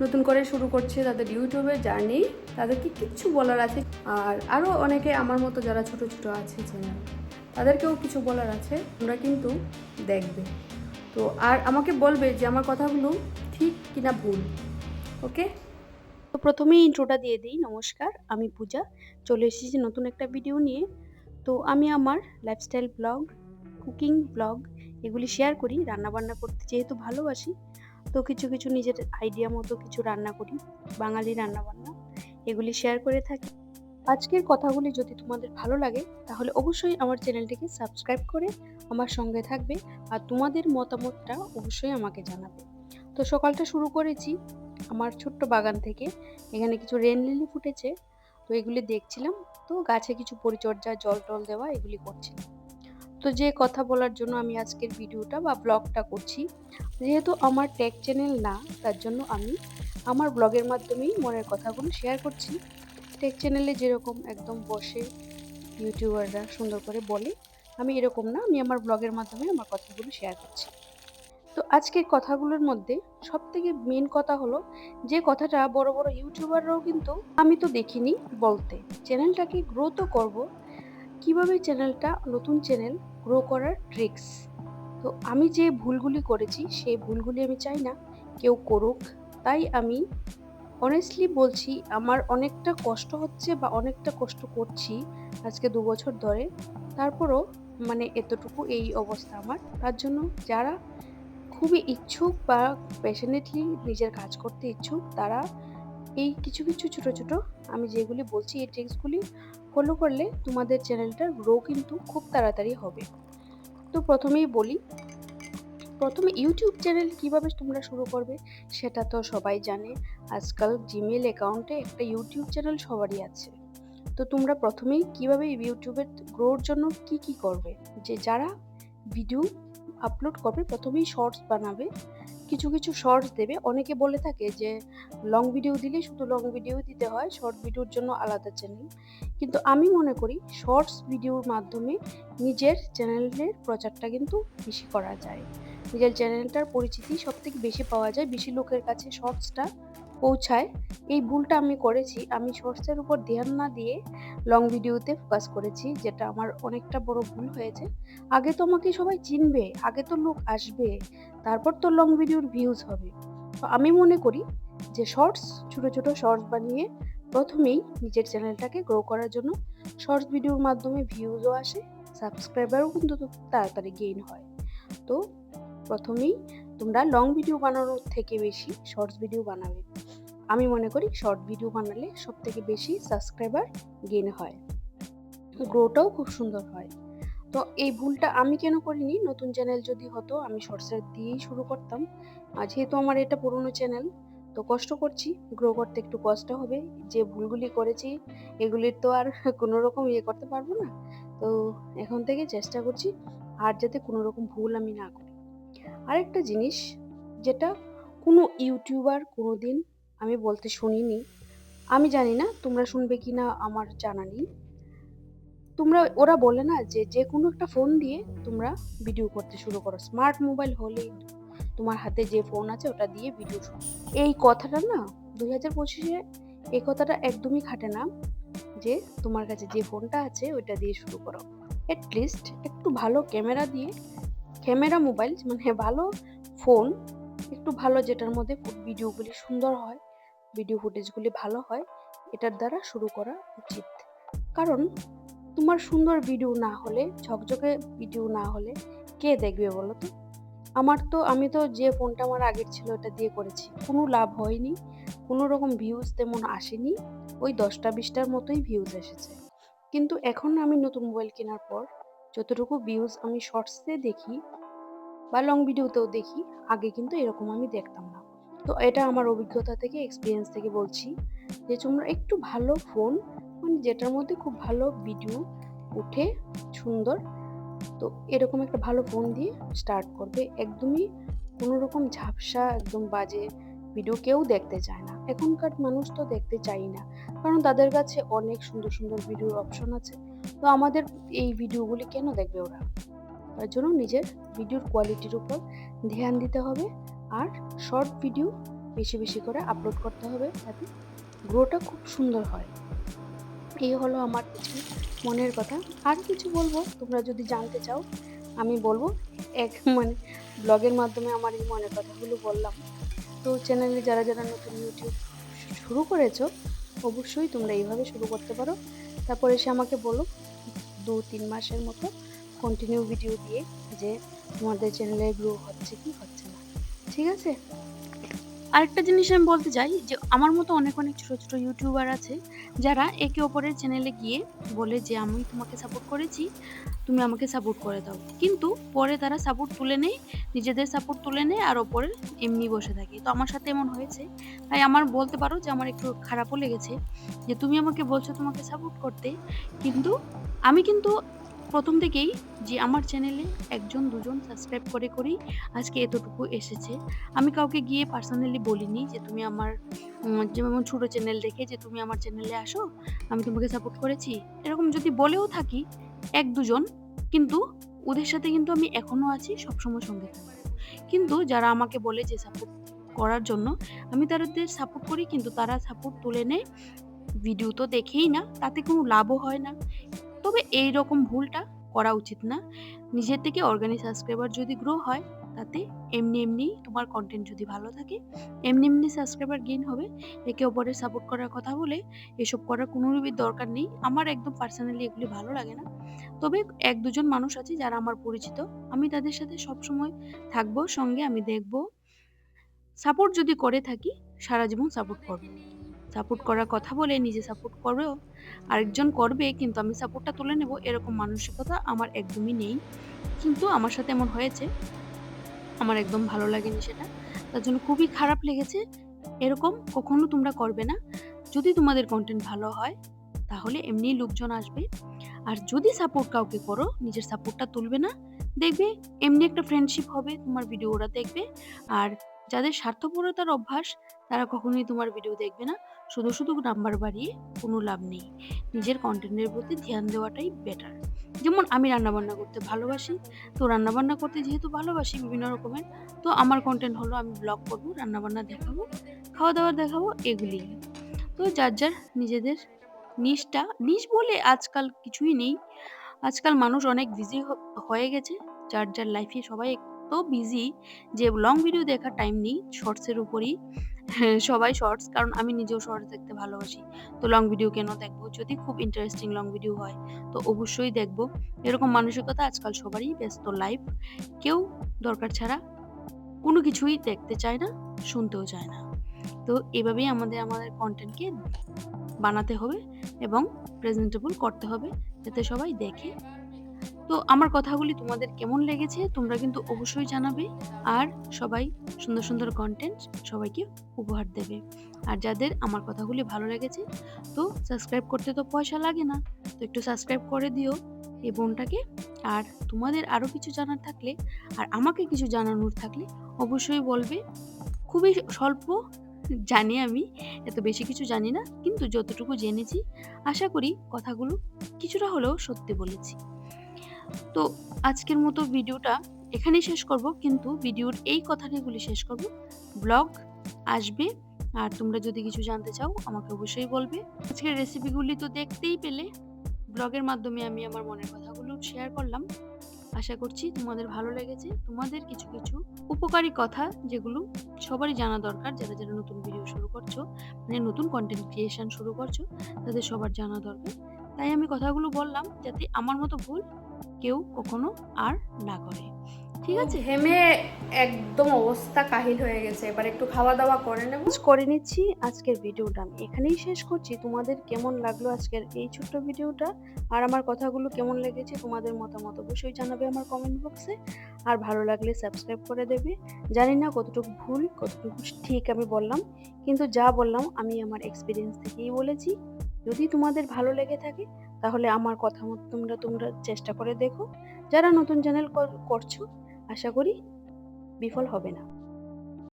নতুন করে শুরু করছে তাদের ইউটিউবের জার্নি, তাদেরকে কিচ্ছু বলার আছে। আর আরও অনেকে আমার মতো যারা ছোট ছোট আছে চ্যানেল, তাদেরকেও কিছু বলার আছে, তোমরা কিন্তু দেখবে তো আর আমাকে বলবে যে আমার কথাগুলো ঠিক কিনা ভুল। ওকে, তো প্রথমেই ইন্ট্রোটা দিয়ে দিই। নমস্কার, আমি পূজা, চলে এসেছি নতুন একটা ভিডিও নিয়ে। তো আমি আমার লাইফস্টাইল ব্লগ, কুকিং ব্লগ এগুলি শেয়ার করি। রান্নাবান্না করতে যেহেতু ভালোবাসি, তো কিছু কিছু নিজের আইডিয়া মতো কিছু রান্না করি, বাঙালি রান্নাবান্না এগুলি শেয়ার করে থাকি। আজকের কথাগুলি যদি তোমাদের ভালো লাগে তাহলে অবশ্যই আমার চ্যানেলটিকে সাবস্ক্রাইব করে আমার সঙ্গে থাকবে, আর তোমাদের মতামতটা অবশ্যই আমাকে জানাবে। তো সকালটা শুরু করেছি আমার ছোট্ট বাগান থেকে। এখানে কিছু রেন লিলি ফুটেছে, তো এগুলি দেখছিলাম। তো গাছে কিছু পরিচর্যা, জল টল দেওয়া এগুলি করছিলাম। তো যে কথা বলার জন্য আমি আজকের ভিডিওটা বা ব্লগটা করছি, যেহেতু আমার টেক চ্যানেল না, তার জন্য আমি আমার ব্লগের মাধ্যমেই মনের কথাগুলো শেয়ার করছি। টেক চ্যানেলে যেরকম একদম বসে ইউটিউবাররা সুন্দর করে বলে, আমি এরকম না, আমি আমার ব্লগের মাধ্যমে আমার কথাগুলো শেয়ার করছি। তো আজকের কথাগুলোর মধ্যে সব থেকে মেন কথা হলো, যে কথাটা বড় বড় ইউটিউবাররাও কিন্তু আমি তো দেখিনি বলতে, চ্যানেলটাকে গ্রো তো করবো, কিভাবে চ্যানেলটা, নতুন চ্যানেল গ্রো করার ট্রিক্স। তো আমি যে ভুলগুলি করেছি সেই ভুলগুলি আমি চাই না কেউ করুক। তাই আমি অনেস্টলি বলছি, আমার অনেকটা কষ্ট হচ্ছে বা অনেকটা কষ্ট করছি আজকে 2 বছর ধরে। তারপরও মানে এতটুকু এই অবস্থা আমার। তার জন্য যারা খুবই ইচ্ছুক বা প্যাশনেটলি নিজের কাজ করতে ইচ্ছুক, তারা এই কিছু কিছু ছোট ছোট আমি যেগুলি বলছি এই ট্রিক্সগুলি ফলো করলে তোমাদের চ্যানেলটার গ্রো কিন্তু খুব তাড়াতাড়ি হবে। তো প্রথমেই বলি, প্রথমে ইউটিউব চ্যানেল কিভাবে তোমরা শুরু করবে সেটা তো সবাই জানে। আজকাল জিমেল অ্যাকাউন্টে একটা ইউটিউব চ্যানেল সবারই আছে। তো তোমরা প্রথমেই কিভাবে ইউটিউবের গ্রোর জন্য কি কি করবে, যে যারা ভিডিও আপলোড করবে প্রথমেই শর্টস বানাবে, কিছু কিছু শর্টস দেবে। অনেকে বলে থাকে যে লং ভিডিও দিলে শুধু লং ভিডিও দিতে হয়, শর্ট ভিডিওর জন্য আলাদা চ্যানেল। কিন্তু আমি মনে করি শর্টস ভিডিওর মাধ্যমে নিজের চ্যানেলের প্রচারটা কিন্তু বেশি করা যায়, নিজের চ্যানেলটার পরিচিতি সব থেকে বেশি পাওয়া যায়, বেশি লোকের কাছে শর্টসটা পৌঁছায়। এই ভুলটা আমি করেছি, আমি শর্টসের উপর ধ্যান না দিয়ে লং ভিডিওতে ফোকাস করেছি, যেটা আমার অনেকটা বড় ভুল হয়েছে। আগে তো আমাকে সবাই চিনবে, আগে তো লোক আসবে, তারপর তো লং ভিডিওর ভিউজ হবে। তো আমি মনে করি যে শর্টস, ছোট ছোট শর্টস বানিয়ে প্রথমেই নিজের চ্যানেলটাকে গ্রো করার জন্য, শর্টস ভিডিওর মাধ্যমে ভিউজও আসে, সাবস্ক্রাইবারও কিন্তু খুব তাড়াতাড়ি গেইন হয়। তো প্রথমেই তোমরা লং ভিডিও বানানোর থেকে বেশি শর্টস ভিডিও বানাবে। আমি মনে করি শর্ট ভিডিও বানালে সব থেকে বেশি সাবস্ক্রাইবার গেইন হয়, গ্রোটাও খুব সুন্দর হয়। তো এই ভুলটা আমি কেন করিনি, নতুন চ্যানেল যদি হতো আমি শর্টসের দিয়েই শুরু করতাম। আর যেহেতু আমার এটা পুরনো চ্যানেল, তো কষ্ট করছি, গ্রো করতে একটু কষ্ট হবে। যে ভুলগুলি করেছি এগুলির তো আর কোনো রকম ইয়ে করতে পারবো না। তো এখন থেকে চেষ্টা করছি আর যাতে কোনো রকম ভুল আমি না করি। আরেকটা জিনিস, যেটা কোনো ইউটিউবার কোনোদিন আমি বলতে শুনিনি, আমি জানি না তোমরা শুনবে কিনা আমার জানা নেই। তোমরা, ওরা বলে না যে যে কোনো একটা ফোন দিয়ে তোমরা ভিডিও করতে শুরু করো, স্মার্ট মোবাইল হলেই, তোমার হাতে যে ফোন আছে ওটা দিয়ে ভিডিও শুরু। এই কথাটা না 2025-এ এই কথাটা একদমই খাটে না, যে তোমার কাছে যে ফোনটা আছে ওইটা দিয়ে শুরু করো। লিস্ট একটু ভালো ক্যামেরা দিয়ে, ক্যামেরা মোবাইল মানে ভালো ফোন, একটু ভালো যেটার মধ্যে ভিডিওগুলি সুন্দর হয়, ভিডিও ফুটেজগুলি ভালো হয়, এটার দ্বারা শুরু করা উচিত। কারণ তোমার সুন্দর ভিডিও না হলে, ঝকঝকে ভিডিও না হলে কে দেখবে বলো তো? আমি তো যে ফোনটা আমার আগের ছিল ওটা দিয়ে করেছি, কোনো লাভ হয়নি, কোনো রকম ভিউজ তেমন আসেনি, ওই 10টা 20টার মতোই ভিউজ এসেছে। কিন্তু এখন আমি নতুন মোবাইল কেনার পর যতটুকু ভিউজ আমি শর্টসে দেখি বা লং ভিডিওতেও দেখি, আগে কিন্তু এরকম আমি দেখতাম না। তো এটা আমার অভিজ্ঞতা থেকে, এক্সপিরিয়েন্স থেকে বলছি, যে তোমরা একটু ভালো ফোন, মানে যেটার মধ্যে খুব ভালো ভিডিও উঠে সুন্দর, তো এরকম একটা ভালো ফোন দিয়ে স্টার্ট করবে। একদমই কোনো রকম ঝাপসা একদম বাজে ভিডিও কেউ দেখতে চায় না, এখনকার মানুষ তো দেখতে চাই না, কারণ তাদের কাছে অনেক সুন্দর সুন্দর ভিডিওর অপশন আছে। তো আমাদের এই ভিডিওগুলি কেন দেখবে ওরা? তার জন্য নিজের ভিডিওর কোয়ালিটির উপর ধ্যান দিতে হবে। আর শর্ট ভিডিও বেশি বেশি করে আপলোড করতে হবে, যাতে গ্রোটা খুব সুন্দর হয়। এই হলো আমার কিছু মনের কথা। আর কিছু বলবো, তোমরা যদি জানতে চাও আমি বলবো। মানে ব্লগের মাধ্যমে আমার এই মনের কথাগুলো বললাম। তো চ্যানেলে যারা যারা নতুন ইউটিউব শুরু করেছো, অবশ্যই তোমরা এইভাবে শুরু করতে পারো। তারপর এসে আমাকে বলো 2-3 মাসের মতো কন্টিনিউ ভিডিও দিয়ে যে তোমাদের চ্যানেলে গ্রো হচ্ছে কি হচ্ছে না। ঠিক আছে? আরেকটা জিনিস আমি বলতে চাই যে আমার মতো অনেক অনেক ছোট ছোট ইউটিউবার আছে যারা একে অপরের চ্যানেলে গিয়ে বলে যে আমি তোমাকে সাপোর্ট করেছি, তুমি আমাকে সাপোর্ট করে দাও, কিন্তু পরে তারা সাপোর্ট তুলে নেয়, নিজেদের সাপোর্ট তুলে নেয় আর ওপরে এমনি বসে থাকে। তো আমার সাথে এমন হয়েছে, তাই আমার বলতে পারো যে আমার একটু খারাপও লেগেছে যে তুমি আমাকে বলছো তোমাকে সাপোর্ট করতে, কিন্তু আমি কিন্তু প্রথম থেকেই যে আমার চ্যানেলে 1-2 জন সাবস্ক্রাইব করে করেই আজকে এতটুকু এসেছে। আমি কাউকে গিয়ে পার্সোনালি বলিনি যে তুমি আমার যেমন ছোট চ্যানেল দেখে যে তুমি আমার চ্যানেলে আসো, আমি তোমাকে সাপোর্ট করেছি। এরকম যদি বলেও থাকি 1-2 জন, কিন্তু ওদের সাথে কিন্তু আমি এখনো আছি, সবসময় সঙ্গে থাকবো। কিন্তু যারা আমাকে বলে যে সাপোর্ট করার জন্য, আমি তাদের সাপোর্ট করি, কিন্তু তারা সাপোর্ট তুলে নেয়। ভিডিও তো দেখেই না, তাতে কোনো লাভও হয় না। তবে এইরকম ভুলটা করা উচিত না। নিজের থেকে অর্গানিক সাবস্ক্রাইবার যদি গ্রো হয়, তাতে এমনি এমনি তোমার কন্টেন্ট যদি ভালো থাকে, এমনি এমনি সাবস্ক্রাইবার গেইন হবে। একে অপরের সাপোর্ট করার কথা বলে এসব করার কোনোরূপই দরকার নেই। আমার একদম পার্সোনালি এগুলি ভালো লাগে না। তবে 1-2 জন মানুষ আছে যারা আমার পরিচিত। আমি তাদের সাথে সবসময় থাকবো সঙ্গে, আমি দেখবো। সাপোর্ট যদি করে থাকি, সারা জীবন সাপোর্ট করব। সাপোর্ট করার কথা বলে নিজে সাপোর্ট করেও আরেকজন করবে, কিন্তু আমি সাপোর্টটা তুলে নেব, এরকম মানসিকতা আমার একদমই নেই। কিন্তু আমার সাথে এমন হয়েছে, আমার একদম ভালো লাগেনি সেটা। তার জন্য খুবই খারাপ লেগেছে। এরকম কখনো তোমরা করবে না। যদি তোমাদের কনটেন্ট ভালো হয়, তাহলে এমনিই লোকজন আসবে। আর যদি সাপোর্ট কাউকে করো, নিজের সাপোর্টটা তুলবে না, দেখবে এমনি একটা ফ্রেন্ডশিপ হবে, তোমার ভিডিও ওরা দেখবে। আর যাদের স্বার্থপরতার অভ্যাস, তারা কখনোই তোমার ভিডিও দেখবে না। শুধু শুধু নাম্বার বাড়িয়ে কোনো লাভ নেই। নিজের কন্টেন্টের প্রতি ধ্যান দেওয়াটাই বেটার। যেমন আমি রান্নাবান্না করতে ভালোবাসি, তো রান্নাবান্না করতে যেহেতু ভালোবাসি বিভিন্ন রকমের, তো আমার কন্টেন্ট হলো আমি ব্লগ করবো, রান্নাবান্না দেখাবো, খাওয়া দাওয়া দেখাবো, এগুলিই। তো যার যার নিজেদের নিশ বলে আজকাল কিছুই নেই। আজকাল মানুষ অনেক বিজি হয়ে গেছে। যার যার লাইফে সবাই এত বিজি যে লং ভিডিও দেখার টাইম নেই। শর্টস এর উপরই সবাই শর্টস, কারণ আমি নিজেও শর্টস দেখতে ভালোবাসি। তো লং ভিডিও কেন দেখবো? যদি খুব ইন্টারেস্টিং লং ভিডিও হয় তো অবশ্যই দেখবো। এরকম মানসিকতা আজকাল সবারই, ব্যস্ত লাইফ। কেউ দরকার ছাড়া কোনো কিছুই দেখতে চায় না, শুনতেও চায় না। তো এভাবেই আমাদের কন্টেন্টকে বানাতে হবে এবং প্রেজেন্টেবল করতে হবে, যাতে সবাই দেখে। তো আমার কথাগুলি তোমাদের কেমন লেগেছে তোমরা কিন্তু অবশ্যই জানাবে। আর সবাই সুন্দর সুন্দর কন্টেন্ট সবাইকে উপহার দেবে। আর যাদের আমার কথাগুলি ভালো লেগেছে, তো সাবস্ক্রাইব করতে তো পয়সা লাগে না, তো একটু সাবস্ক্রাইব করে দিও এই বোনটাকে। আর তোমাদের আরো কিছু জানার থাকলে আর আমাকে কিছু জানানোর থাকলে অবশ্যই বলবে। খুবই স্বল্প জানি আমি, এত বেশি কিছু জানি না, কিন্তু যতটুকু জেনেছি আশা করি কথাগুলো কিছুটা হলেও সত্যি বলেছি। তো আজকের মতো ভিডিওটা এখানেই শেষ করব, কিন্তু ভিডিওর এই কথাগুলি শেষ করব। ব্লগ আসবে, আর তোমরা যদি কিছু জানতে চাও আমাকে অবশ্যই বলবে। আজকের রেসিপিগুলি তো দেখতেই পেলে, ব্লগের মাধ্যমে আমি আমার মনের কথাগুলো শেয়ার করলাম। আশা করছি তোমাদের ভালো লেগেছে। তোমাদের কিছু কিছু উপকারী কথা যেগুলো সবারই জানা দরকার, যারা যারা নতুন ভিডিও শুরু করছো, মানে নতুন কন্টেন্ট ক্রিয়েশন শুরু করছো, তাদের সবার জানা দরকার। তাই আমি কথাগুলো বললাম, যাতে আমার মতো ভুল কেউ কখনো আর না করে। ঠিক আছে? ঘেমে একদম অবস্থা কাহিল হয়ে গেছে, এবার একটু খাওয়া দাওয়া করে নেব। করে নিচ্ছি। আজকের ভিডিওটা আমি এখানেই শেষ করছি। তোমাদের কেমন লাগলো আজকের এই ছোট্ট ভিডিওটা, আর আমার কথাগুলো কেমন লেগেছে তোমাদের মতামত অবশ্যই জানাবে আমার কমেন্ট বক্সে। আর ভালো লাগলে সাবস্ক্রাইব করে দেবে। জানি না কতটুকু ভুল কতটুকু ঠিক আমি বললাম, কিন্তু যা বললাম আমি আমার এক্সপিরিয়েন্স থেকেই বলেছি। যদি তোমাদের ভালো লেগে থাকে, তাহলে আমার কথা মতো তোমরা চেষ্টা করে দেখো। যারা নতুন চ্যানেল করছো, আশা করি বিফল হবে না।